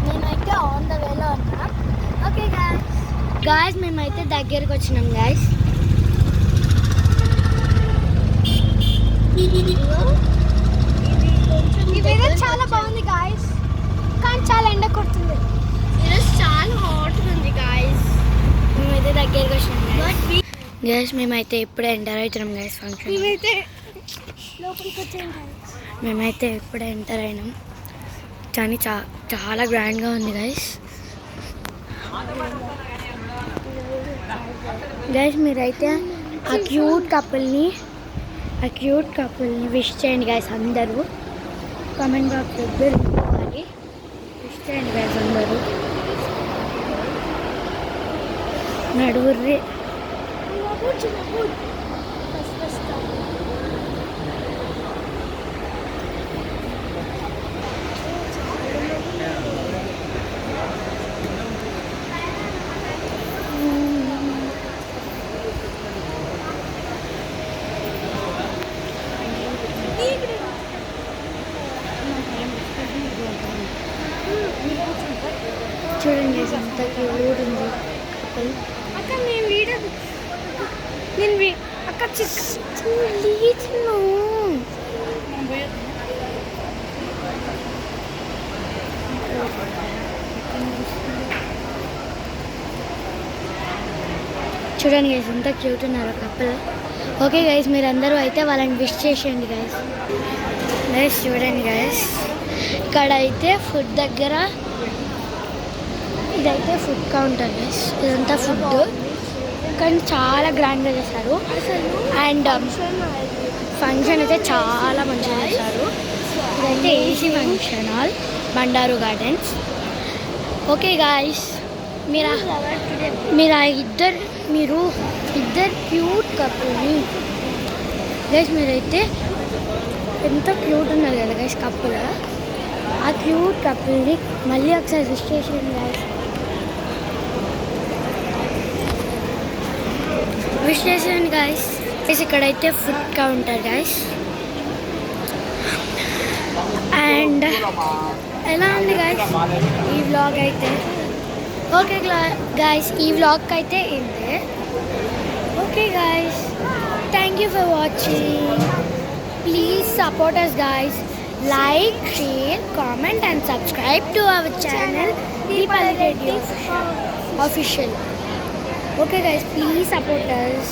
మేమైతే on the వేలో ఉన్నాం. ఓకే గాయస్ మేమైతే దగ్గరికి వచ్చినాం గాయస్. ఈ వెదర్ చాలా బాగుంది గాయస్, కానీ చాలా ఎండ కొడుతుంది. ఈరోజు చాలా హాట్గా ఉంది గాయస్. మేమైతే దగ్గరికి వచ్చినాం గాయస్. మేమైతే ఇప్పుడే ఎంటర్ అవుతున్నాం గాయస్ ఫంక్షన్. మేమైతే ఇప్పుడే ఎంటర్ అయినాం. కానీ చాలా గ్రాండ్గా ఉంది గాయస్. గాయస్ మీరైతే ఆ క్యూట్ కపుల్ని విష్ చేయండి గాయస్. అందరూ కామెంట్ బాక్స్ దగ్గర విష్ చేయండి గాయస్. అందరూ నడువుర్రి. చూడండి ఎంత క్యూట్ ఉంది కపుల్. అక్క నేను అక్క చూడండి గైస్ ఎంత క్యూట్ ఉన్నారు కపుల్. ఓకే గైస్ మీరందరూ అయితే వాళ్ళని విష్ చేసేయండి గైస్. గైస్ చూడండి గైస్, ఇక్కడ అయితే ఫుడ్ దగ్గర ఇదైతే ఫుడ్ కౌంటర్ గైస్. ఇదంతా ఫుడ్ కానీ చాలా గ్రాండ్గా చేశారు. అండ్ ఫంక్షన్ అయితే చాలా మంచిగా చేశారు. ఇదైతే AC function hall, Bandaru gardens. Okay guys మీరు ఇద్దరు క్యూట్ కపుల్ని గైస్. మీరైతే ఎంత క్యూట్ ఉన్నారు కదా గైస్ కపుల్. ఆ క్యూట్ కపుల్ని మళ్ళీ ఒకసారి విష్ చేసేయండి గైస్. విష్ చేసేయండి గైస్. ఇక్కడైతే ఫుడ్ కౌంటర్ గైస్. అండ్ ఎలా ఉంది గైస్ ఈ వ్లాగ్ అయితే. ఓకే గైస్ ఈ వ్లాగ్ అయితే ఇంతే. Okay guys thank you for watching. Please support us guys. Like, share, comment and subscribe to our channel Deepali Reddy Official. Okay guys, please support us.